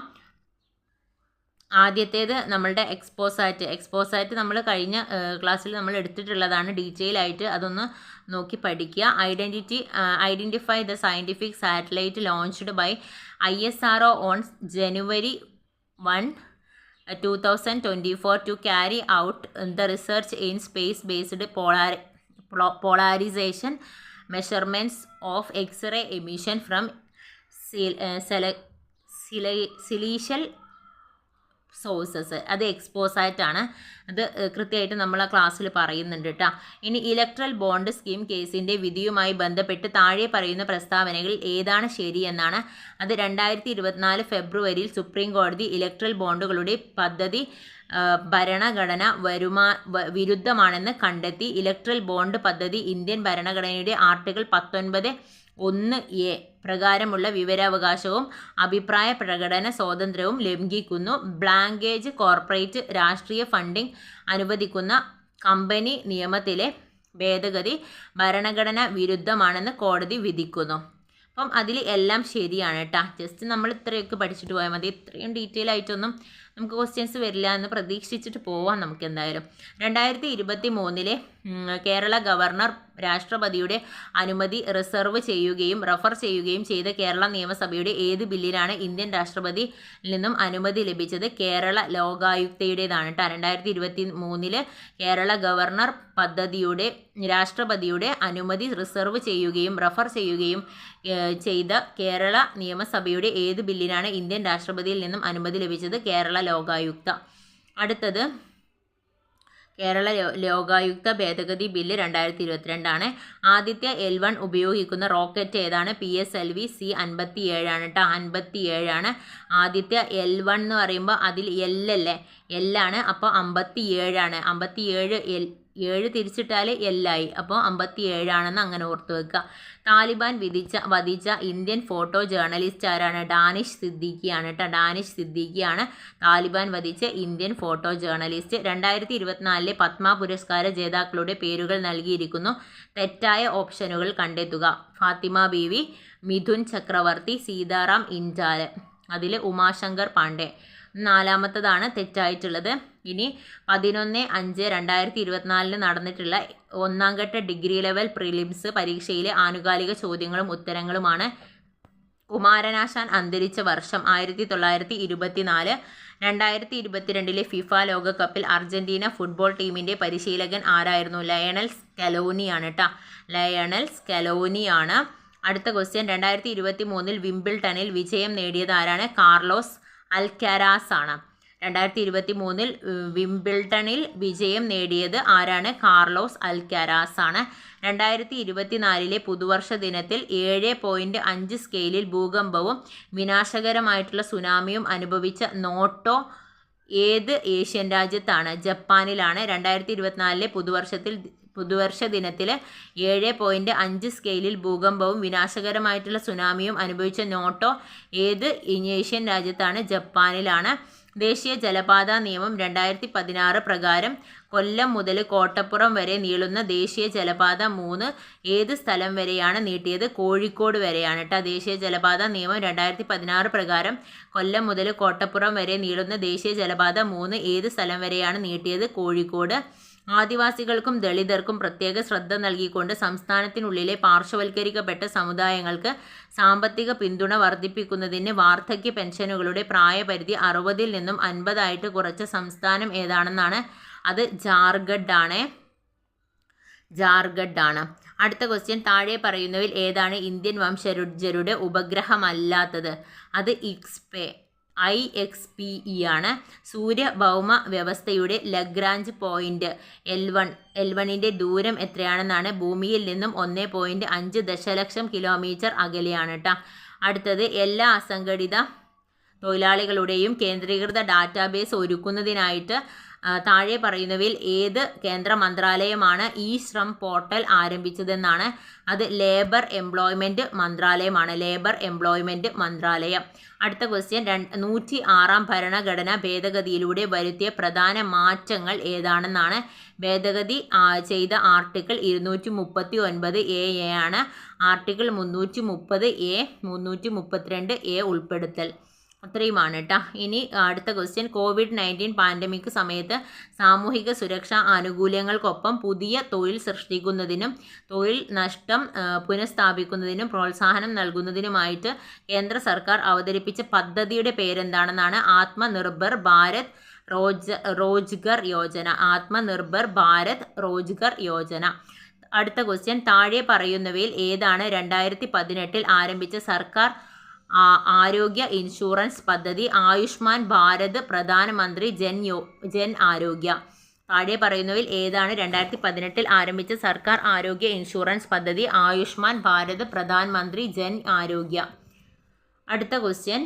ആദ്യത്തേത് നമ്മളുടെ എക്സ്പോസാറ്റ് നമ്മൾ കഴിഞ്ഞ ക്ലാസ്സിൽ നമ്മൾ എടുത്തിട്ടുള്ളതാണ്. ഡീറ്റെയിൽ ആയിട്ട് അതൊന്ന് നോക്കി പഠിക്കുക. Identify the scientific satellite launched by ISRO on January 1, 2024 to carry out the research in space-based polarization measurements of X-ray emission from celestial sources. അത് എക്സ്പോസായിട്ടാണ്. അത് കൃത്യമായിട്ട് നമ്മൾ ആ ക്ലാസ്സിൽ പറയുന്നുണ്ട് കേട്ടോ. ഇനി ഇലക്ട്രൽ ബോണ്ട് സ്കീം കേസിൻ്റെ വിധിയുമായി ബന്ധപ്പെട്ട് താഴെ പറയുന്ന പ്രസ്താവനകളിൽ ഏതാണ് ശരിയെന്നാണ്. അത് 2024 ഫെബ്രുവരിയിൽ സുപ്രീം കോടതി ഇലക്ട്രൽ ബോണ്ടുകളുടെ പദ്ധതി ഭരണഘടന വിരുദ്ധമാണെന്ന് കണ്ടെത്തി. ഇലക്ട്രൽ ബോണ്ട് പദ്ധതി ഇന്ത്യൻ ഭരണഘടനയുടെ ആർട്ടിക്കിൾ 19(1)(a) പ്രകാരമുള്ള വിവരാവകാശവും അഭിപ്രായ പ്രകടന സ്വാതന്ത്ര്യവും ലംഘിക്കുന്നു. ബ്ലാങ്കേജ് കോർപ്പറേറ്റ് രാഷ്ട്രീയ ഫണ്ടിംഗ് അനുവദിക്കുന്ന കമ്പനി നിയമത്തിലെ ഭേദഗതി ഭരണഘടന വിരുദ്ധമാണെന്ന് കോടതി വിധിക്കുന്നു. അപ്പം അതിൽ എല്ലാം ശരിയാണ് കേട്ടോ. ജസ്റ്റ് നമ്മൾ ഇത്രയൊക്കെ പഠിച്ചിട്ട് പോയാൽ മതി. ഇത്രയും ഡീറ്റെയിൽ ആയിട്ടൊന്നും നമുക്ക് ക്വസ്റ്റ്യൻസ് വരില്ല എന്ന് പ്രതീക്ഷിച്ചിട്ട് പോവാം നമുക്ക് എന്തായാലും. 2023 കേരള ഗവർണർ രാഷ്ട്രപതിയുടെ അനുമതി റഫർ ചെയ്യുകയും ചെയ്ത കേരള നിയമസഭയുടെ ഏത് ബില്ലിനാണ് ഇന്ത്യൻ രാഷ്ട്രപതിയിൽ നിന്നും അനുമതി ലഭിച്ചത്? കേരള ലോകായുക്തയുടേതാണ് കേട്ടോ. 2023 കേരള ഗവർണർ രാഷ്ട്രപതിയുടെ അനുമതി റഫർ ചെയ്യുകയും ചെയ്ത കേരള നിയമസഭയുടെ ഏത് ബില്ലിനാണ് ഇന്ത്യൻ രാഷ്ട്രപതിയിൽ നിന്നും അനുമതി ലഭിച്ചത്? കേരള ലോകായുക്ത. അടുത്തത് കേരള ലോകായുക്ത ഭേദഗതി ബില്ല് 2022 ആദിത്യ L1 ഉപയോഗിക്കുന്ന റോക്കറ്റ് ഏതാണ്? PSLV C-57 ആണ് കേട്ടോ. 57 ആദിത്യ L1 എന്ന് പറയുമ്പോൾ അതിൽ L അപ്പോൾ 57 57 7 തിരിച്ചിട്ടാൽ L അപ്പോൾ 57 അങ്ങനെ ഓർത്ത് വെക്കുക. താലിബാൻ വധിച്ച ഇന്ത്യൻ ഫോട്ടോ ജേർണലിസ്റ്റ് ആരാണ്? ഡാനിഷ് സിദ്ദിഖിയാണ് കേട്ടോ. ഡാനിഷ് സിദ്ദിഖിയാണ് താലിബാൻ വധിച്ച ഇന്ത്യൻ ഫോട്ടോ ജേർണലിസ്റ്റ്. 2024 പത്മ പുരസ്കാര ജേതാക്കളുടെ പേരുകൾ നൽകിയിരിക്കുന്നു. തെറ്റായ ഓപ്ഷനുകൾ കണ്ടെത്തുക. ഫാത്തിമ ബീവി, മിഥുൻ ചക്രവർത്തി, സീതാറാം ഇൻറ്റാല്. അതിൽ ഉമാശങ്കർ പാണ്ഡെ. 4ാമത്തതാണ് തെറ്റായിട്ടുള്ളത്. ഇനി 11/5/2024 നടന്നിട്ടുള്ള 1ാം ഘട്ട ഡിഗ്രി ലെവൽ പ്രിലിംസ് പരീക്ഷയിലെ ആനുകാലിക ചോദ്യങ്ങളും ഉത്തരങ്ങളുമാണ്. കുമാരനാശാൻ അന്തരിച്ച വർഷം 1924. 2022 ഫിഫ ലോകകപ്പിൽ അർജന്റീന ഫുട്ബോൾ ടീമിൻ്റെ പരിശീലകൻ ആരായിരുന്നു? ലയണൽ സ്കലോനിയാണ് കേട്ടോ. ലയണൽ സ്കലോനിയാണ്. അടുത്ത ക്വസ്റ്റ്യൻ, 2023 വിംബിൾട്ടണിൽ വിജയം നേടിയത് ആരാണ്? കാർലോസ് അൽക്കാരാസ് ആണ്. 2023 വിംബിൾട്ടണിൽ വിജയം നേടിയത് ആരാണ്? കാർലോസ് അൽക്കാരാസ് ആണ്. 2024 പുതുവർഷ ദിനത്തിൽ 7.5 സ്കെയിലിൽ ഭൂകമ്പവും വിനാശകരമായിട്ടുള്ള സുനാമിയും അനുഭവിച്ച നോട്ടോ ഏത് ഏഷ്യൻ രാജ്യത്താണ്? ജപ്പാനിലാണ്. 2024 പുതുവർഷ ദിനത്തിൽ 7.5 സ്കെയിലിൽ ഭൂകമ്പവും വിനാശകരമായിട്ടുള്ള സുനാമിയും അനുഭവിച്ച നോട്ടോ ഏത് ഏഷ്യൻ രാജ്യത്താണ്? ജപ്പാനിലാണ്. ദേശീയ ജലപാത നിയമം 2016 പ്രകാരം കൊല്ലം മുതൽ കോട്ടപ്പുറം വരെ നീളുന്ന ദേശീയ ജലപാത 3 ഏത് സ്ഥലം വരെയാണ് നീട്ടിയത്? കോഴിക്കോട് വരെയാണ് കേട്ടോ. ദേശീയ ജലപാത നിയമം 2016 പ്രകാരം കൊല്ലം മുതൽ കോട്ടപ്പുറം വരെ നീളുന്ന ദേശീയ ജലപാത 3 ഏത് സ്ഥലം വരെയാണ് നീട്ടിയത്? കോഴിക്കോട്. ആദിവാസികൾക്കും ദളിതർക്കും പ്രത്യേക ശ്രദ്ധ നൽകിക്കൊണ്ട് സംസ്ഥാനത്തിനുള്ളിലെ പാർശ്വവൽക്കരിക്കപ്പെട്ട സമുദായങ്ങൾക്ക് സാമ്പത്തിക പിന്തുണ വർദ്ധിപ്പിക്കുന്നതിന് വാർദ്ധക്യ പെൻഷനുകളുടെ പ്രായപരിധി 60 നിന്നും 50 ആയിട്ട് കുറച്ച സംസ്ഥാനം ഏതാണെന്നാണ്? അത് ജാർഖണ്ഡ് ആണ്. അടുത്ത ക്വസ്റ്റ്യൻ, താഴെ പറയുന്നവയിൽ ഏതാണ് ഇന്ത്യൻ വംശജരുടെ ഉപഗ്രഹമല്ലാത്തത്? അത് IXPE ആണ്. സൂര്യഭൗമ വ്യവസ്ഥയുടെ ലഗ്രാഞ്ച് പോയിന്റ് L1ൻ്റെ ദൂരം എത്രയാണെന്നാണ്? ഭൂമിയിൽ നിന്നും 1.5 ദശലക്ഷം കിലോമീറ്റർ അകലെയാണ് കേട്ടോ. അടുത്തത്, എല്ലാ അസംഘടിത തൊഴിലാളികളുടെയും കേന്ദ്രീകൃത ഡാറ്റാബേസ് ഒരുക്കുന്നതിനായിട്ട് താഴെ പറയുന്നവയിൽ ഏത് കേന്ദ്ര മന്ത്രാലയമാണ് ഇ ശ്രം പോർട്ടൽ ആരംഭിച്ചതെന്നാണ്? അത് ലേബർ എംപ്ലോയ്മെൻറ്റ് മന്ത്രാലയമാണ്. ലേബർ എംപ്ലോയ്മെൻറ്റ് മന്ത്രാലയം. അടുത്ത ക്വസ്റ്റ്യൻ 106 ഭരണഘടനാ ഭേദഗതിയിലൂടെ വരുത്തിയ പ്രധാന മാറ്റങ്ങൾ ഏതാണെന്നാണ്? ഭേദഗതി ചെയ്ത ആർട്ടിക്കിൾ 239A ആണ്. ആർട്ടിക്കിൾ 330A, 332A ഉൾപ്പെടുത്തൽ. അത്രയുമാണ് കേട്ടോ. ഇനി അടുത്ത ക്വസ്റ്റ്യൻ, COVID-19 പാൻഡമിക് സമയത്ത് സാമൂഹിക സുരക്ഷാ ആനുകൂല്യങ്ങൾക്കൊപ്പം പുതിയ തൊഴിൽ സൃഷ്ടിക്കുന്നതിനും തൊഴിൽ നഷ്ടം പുനഃസ്ഥാപിക്കുന്നതിനും പ്രോത്സാഹനം നൽകുന്നതിനുമായിട്ട് കേന്ദ്ര സർക്കാർ അവതരിപ്പിച്ച പദ്ധതിയുടെ പേരെന്താണെന്നാണ്? ആത്മനിർഭർ ഭാരത് റോജ്ഗർ യോജന. ആത്മനിർഭർ ഭാരത് റോജ്ഗർ യോജന. അടുത്ത ക്വസ്റ്റ്യൻ, താഴെ പറയുന്നവയിൽ ഏതാണ് 2018 ആരംഭിച്ച സർക്കാർ ആരോഗ്യ ഇൻഷുറൻസ് പദ്ധതി? ആയുഷ്മാൻ ഭാരത് പ്രധാനമന്ത്രി ജൻ ആരോഗ്യ. താഴെ പറയുന്നവയിൽ ഏതാണ് 2018 ആരംഭിച്ച സർക്കാർ ആരോഗ്യ ഇൻഷുറൻസ് പദ്ധതി? ആയുഷ്മാൻ ഭാരത് പ്രധാനമന്ത്രി ജൻ ആരോഗ്യ. അടുത്ത ക്വസ്റ്റ്യൻ,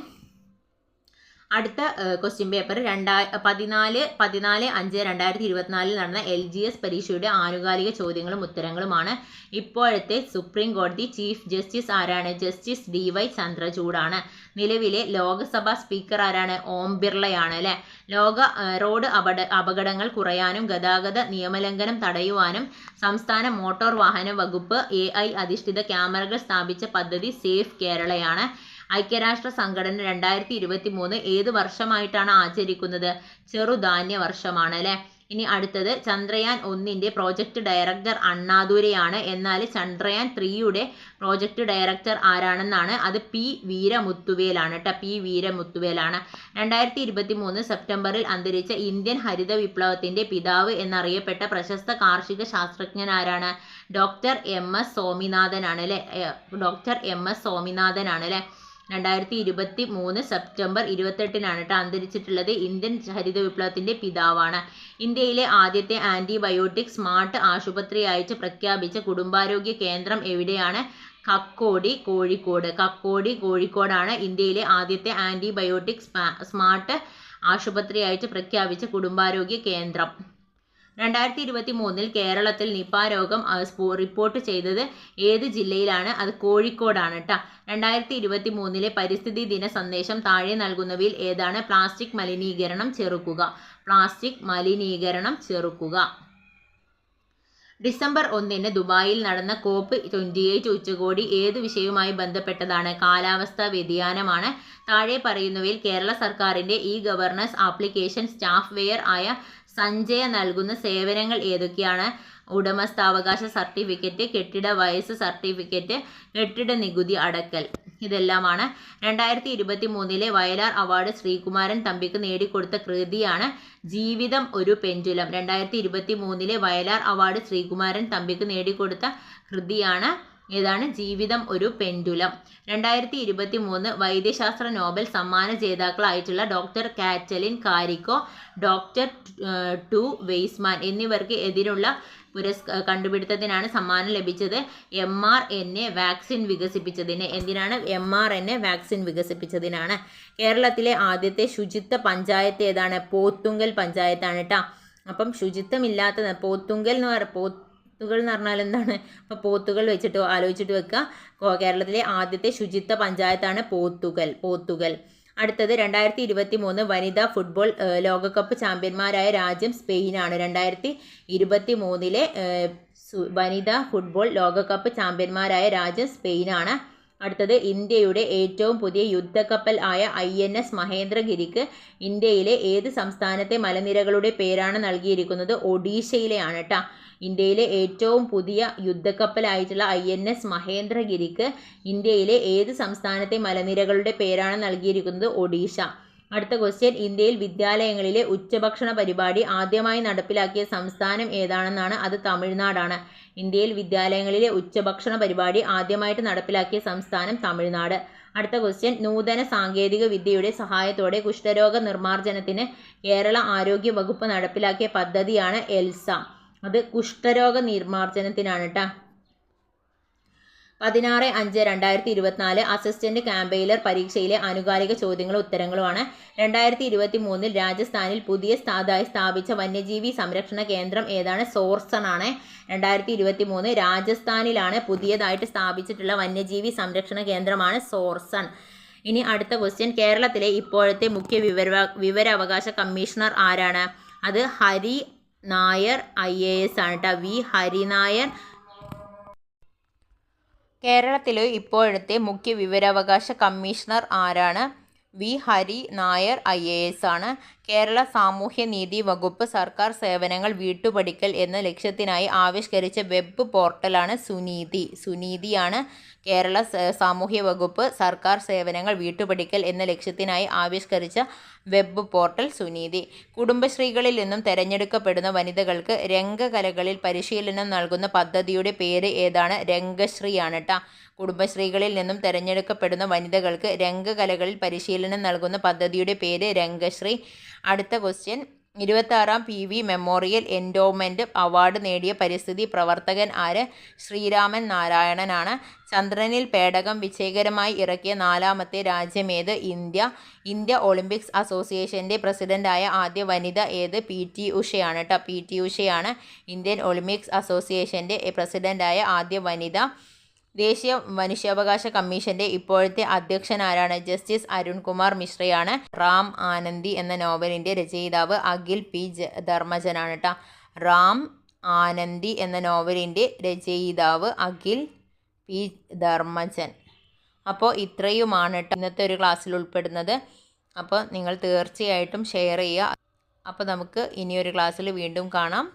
അടുത്ത ക്വസ്റ്റ്യൻ പേപ്പർ 14/5/2024 നടന്ന LGS പരീക്ഷയുടെ ആനുകാലിക ചോദ്യങ്ങളും ഉത്തരങ്ങളുമാണ്. ഇപ്പോഴത്തെ സുപ്രീം കോടതി ചീഫ് ജസ്റ്റിസ് ആരാണ്? Justice DY ചന്ദ്രചൂഡാണ്. നിലവിലെ ലോക്സഭാ സ്പീക്കർ ആരാണ്? ഓം ബിർളയാണ് അല്ലേ. റോഡ് അപകടങ്ങൾ കുറയാനും ഗതാഗത നിയമലംഘനം തടയുവാനും സംസ്ഥാന മോട്ടോർ വാഹന വകുപ്പ് AI അധിഷ്ഠിത ക്യാമറകൾ സ്ഥാപിച്ച പദ്ധതി സേഫ് കേരളയാണ്. ഐക്യരാഷ്ട്ര സംഘടന 2023 ഏത് വർഷമായിട്ടാണ് ആചരിക്കുന്നത്? ചെറുധാന്യ വർഷമാണ് അല്ലേ. ഇനി അടുത്തത്, ചന്ദ്രയാൻ 1 പ്രോജക്റ്റ് ഡയറക്ടർ അണ്ണാദുരൈയാണ്. എന്നാൽ ചന്ദ്രയാൻ 3 പ്രോജക്റ്റ് ഡയറക്ടർ ആരാണെന്നാണ്? അത് P വീരമുത്തുവേലാണ് കേട്ടോ. P വീരമുത്തുവേലാണ്. 2023 സെപ്റ്റംബറിൽ അന്തരിച്ച ഇന്ത്യൻ ഹരിത വിപ്ലവത്തിന്റെ പിതാവ് എന്നറിയപ്പെട്ട പ്രശസ്ത കാർഷിക ശാസ്ത്രജ്ഞൻ ആരാണ്? ഡോക്ടർ MS സ്വാമിനാഥനാണ് അല്ലേ. ഡോക്ടർ MS സ്വാമിനാഥനാണ് അല്ലേ. 2023 സെപ്റ്റംബർ 28 കേട്ടോ അന്തരിച്ചിട്ടുള്ളത്. ഇന്ത്യൻ ഹരിത വിപ്ലവത്തിന്റെ പിതാവാണ്. ഇന്ത്യയിലെ ആദ്യത്തെ ആന്റിബയോട്ടിക് സ്മാർട്ട് ആശുപത്രിയായിട്ട് പ്രഖ്യാപിച്ച കുടുംബാരോഗ്യ കേന്ദ്രം എവിടെയാണ്? കക്കോടി, കോഴിക്കോട്. കക്കോടി, കോഴിക്കോടാണ് ഇന്ത്യയിലെ ആദ്യത്തെ ആന്റിബയോട്ടിക് സ്മാർട്ട് ആശുപത്രിയായിട്ട് പ്രഖ്യാപിച്ച കുടുംബാരോഗ്യ കേന്ദ്രം. 2023 കേരളത്തിൽ നിപ രോഗം റിപ്പോർട്ട് ചെയ്തത് ഏത് ജില്ലയിലാണ്? അത് കോഴിക്കോടാണ് കേട്ടോ. 2023 പരിസ്ഥിതി ദിന സന്ദേശം താഴെ നൽകുന്നവയിൽ ഏതാണ്? പ്ലാസ്റ്റിക് മലിനീകരണം ചെറുക്കുക. പ്ലാസ്റ്റിക് മലിനീകരണം ചെറുക്കുക. ഡിസംബർ 1 ദുബായിൽ നടന്ന COP28 ഉച്ചകോടി ഏത് വിഷയവുമായി ബന്ധപ്പെട്ടതാണ്? കാലാവസ്ഥാ വ്യതിയാനമാണ്. താഴെ പറയുന്നവയിൽ കേരള സർക്കാരിന്റെ ഗവർണൻസ് ആപ്ലിക്കേഷൻ സ്റ്റാഫ് വെയർ ആയ സഞ്ജയ നൽകുന്ന സേവനങ്ങൾ ഏതൊക്കെയാണ്? ഉടമസ്ഥാവകാശ സർട്ടിഫിക്കറ്റ്, കെട്ടിട വയസ്സ് സർട്ടിഫിക്കറ്റ്, കെട്ടിട നികുതി അടക്കൽ. ഇതെല്ലാമാണ്. 2023 വയലാർ അവാർഡ് ശ്രീകുമാരൻ തമ്പിക്ക് നേടിക്കൊടുത്ത കൃതിയാണ് ജീവിതം ഒരു പെൻഡുലം. 2023 വയലാർ അവാർഡ് ശ്രീകുമാരൻ തമ്പിക്ക് നേടിക്കൊടുത്ത കൃതിയാണ് ഏതാണ്? ജീവിതം ഒരു പെൻഡുലം. 2023 വൈദ്യശാസ്ത്ര നോബൽ സമ്മാന ജേതാക്കളായിട്ടുള്ള doctor Katalin Kariko, doctor Drew Weissman എന്നിവർക്ക് എതിരുള്ള കണ്ടുപിടുത്തത്തിനാണ് സമ്മാനം ലഭിച്ചത്. mRNA വാക്സിൻ വികസിപ്പിച്ചതിന്. എന്തിനാണ്? mRNA വാക്സിൻ വികസിപ്പിച്ചതിനാണ്. കേരളത്തിലെ ആദ്യത്തെ ശുചിത്വ പഞ്ചായത്ത് ഏതാണ്? പോത്തുങ്കൽ പഞ്ചായത്താണ് കേട്ടോ. അപ്പം ശുചിത്വമില്ലാത്ത പോത്തുങ്കൽ എന്ന് പറഞ്ഞാൽ എന്താണ്? അപ്പോൾ പോത്തുകൾ വെച്ചിട്ട് ആലോചിച്ചിട്ട് വെക്കുക. കേരളത്തിലെ ആദ്യത്തെ ശുചിത്വ പഞ്ചായത്താണ് പോത്തുകൽ. അടുത്തത് 2023 വനിതാ ഫുട്ബോൾ ലോകകപ്പ് ചാമ്പ്യന്മാരായ രാജ്യം സ്പെയിനാണ്. 2023 വനിതാ ഫുട്ബോൾ ലോകകപ്പ് ചാമ്പ്യന്മാരായ രാജ്യം സ്പെയിനാണ്. അടുത്തത്, ഇന്ത്യയുടെ ഏറ്റവും പുതിയ യുദ്ധക്കപ്പൽ ആയ INS മഹേന്ദ്രഗിരിക്ക് ഇന്ത്യയിലെ ഏത് സംസ്ഥാനത്തെ മലനിരകളുടെ പേരാണ് നൽകിയിരിക്കുന്നത്? ഒഡീഷയിലെയാണ് കേട്ടോ. ഇന്ത്യയിലെ ഏറ്റവും പുതിയ യുദ്ധക്കപ്പലായിട്ടുള്ള INS മഹേന്ദ്രഗിരിക്ക് ഇന്ത്യയിലെ ഏത് സംസ്ഥാനത്തെ മലനിരകളുടെ പേരാണ് നൽകിയിരിക്കുന്നത്? ഒഡീഷ. അടുത്ത ക്വസ്റ്റ്യൻ, ഇന്ത്യയിൽ വിദ്യാലയങ്ങളിലെ ഉച്ചഭക്ഷണ പരിപാടി ആദ്യമായി നടപ്പിലാക്കിയ സംസ്ഥാനം ഏതാണെന്നാണ്? അത് തമിഴ്നാടാണ്. ഇന്ത്യയിൽ വിദ്യാലയങ്ങളിലെ ഉച്ചഭക്ഷണ പരിപാടി ആദ്യമായിട്ട് നടപ്പിലാക്കിയ സംസ്ഥാനം തമിഴ്നാട്. അടുത്ത ക്വസ്റ്റ്യൻ, നൂതന സാങ്കേതിക വിദ്യയുടെ സഹായത്തോടെ കുഷ്ഠരോഗ നിർമ്മാർജ്ജനത്തിന് കേരള ആരോഗ്യ വകുപ്പ് നടപ്പിലാക്കിയ പദ്ധതിയാണ് ELSA. അത് കുഷ്ഠരോഗ നിർമ്മാർജ്ജനത്തിനാണ് കേട്ടോ. 16/5/2024 അസിസ്റ്റന്റ് ക്യാമ്പയിലർ പരീക്ഷയിലെ ആനുകാലിക ചോദ്യങ്ങളും ഉത്തരങ്ങളുമാണ്. 2023 രാജസ്ഥാനിൽ പുതിയതായി സ്ഥാപിച്ച വന്യജീവി സംരക്ഷണ കേന്ദ്രം ഏതാണ്? സോർസൺ ആണ്. 2023 രാജസ്ഥാനിലാണ് പുതിയതായിട്ട് സ്ഥാപിച്ചിട്ടുള്ള വന്യജീവി സംരക്ഷണ കേന്ദ്രമാണ് സോർസൺ. ഇനി അടുത്ത ക്വസ്റ്റ്യൻ, കേരളത്തിലെ ഇപ്പോഴത്തെ മുഖ്യ വിവരാവകാശ കമ്മീഷണർ ആരാണ്? അത് ഹരി നായർ IAS ആണ് കേട്ടോ. വി ഹരിനായർ. കേരളത്തിലെ ഇപ്പോഴത്തെ മുഖ്യ വിവരാവകാശ കമ്മീഷണർ ആരാണ്? വി ഹരി നായർ IAS ആണ്. കേരള സാമൂഹ്യനീതി വകുപ്പ് സർക്കാർ സേവനങ്ങൾ വീട്ടുപടിക്കൽ എന്ന ലക്ഷ്യത്തിനായി ആവിഷ്കരിച്ച വെബ് പോർട്ടലാണ് സുനീതി. സുനീതിയാണ് കേരള സാമൂഹ്യ വകുപ്പ് സർക്കാർ സേവനങ്ങൾ വീട്ടുപടിക്കൽ എന്ന ലക്ഷ്യത്തിനായി ആവിഷ്കരിച്ച വെബ് പോർട്ടൽ സുനീതി. കുടുംബശ്രീകളിൽ നിന്നും തെരഞ്ഞെടുക്കപ്പെടുന്ന വനിതകൾക്ക് രംഗകലകളിൽ പരിശീലനം നൽകുന്ന പദ്ധതിയുടെ പേര് ഏതാണ്? രംഗശ്രീ ആണ് കേട്ടോ. കുടുംബശ്രീകളിൽ നിന്നും തെരഞ്ഞെടുക്കപ്പെടുന്ന വനിതകൾക്ക് രംഗകലകളിൽ പരിശീലനം നൽകുന്ന പദ്ധതിയുടെ പേര് രംഗശ്രീ. അടുത്ത question, 26ാം PV memorial endowment award നേടിയ പരിസ്ഥിതി പ്രവർത്തകൻ ആര്? ശ്രീരാമൻ നാരായണനാണ്. ചന്ദ്രനിൽ പേടകം വിജയകരമായി ഇറക്കിയ 4ാമത്തെ രാജ്യമേത്? ഇന്ത്യ. ഇന്ത്യ ഒളിമ്പിക്സ് അസോസിയേഷൻ്റെ പ്രസിഡൻ്റായ ആദ്യ വനിത ഏത്? PT ഉഷയാണ് കേട്ടോ. PT ഉഷയാണ് ഇന്ത്യൻ ഒളിമ്പിക്സ് അസോസിയേഷൻ്റെ പ്രസിഡൻ്റായ ആദ്യ വനിത. ദേശീയ മനുഷ്യാവകാശ കമ്മീഷന്റെ ഇപ്പോഴത്തെ അധ്യക്ഷൻ ആരാണ്? ജസ്റ്റിസ് അരുൺകുമാർ മിശ്രയാണ്. റാം ആനന്ദി എന്ന നോവലിൻ്റെ രചയിതാവ് അഖിൽ P ധർമ്മജനാണ് കേട്ടോ. റാം ആനന്ദി എന്ന നോവലിൻ്റെ രചയിതാവ് അഖിൽ P ധർമ്മജൻ. അപ്പോൾ ഇത്രയുമാണ് കേട്ടോ ഇന്നത്തെ ഒരു ക്ലാസ്സിൽ ഉൾപ്പെടുന്നത്. അപ്പോൾ നിങ്ങൾ തീർച്ചയായിട്ടും ഷെയർ ചെയ്യുക. അപ്പോൾ നമുക്ക് ഇനിയൊരു ക്ലാസ്സിൽ വീണ്ടും കാണാം.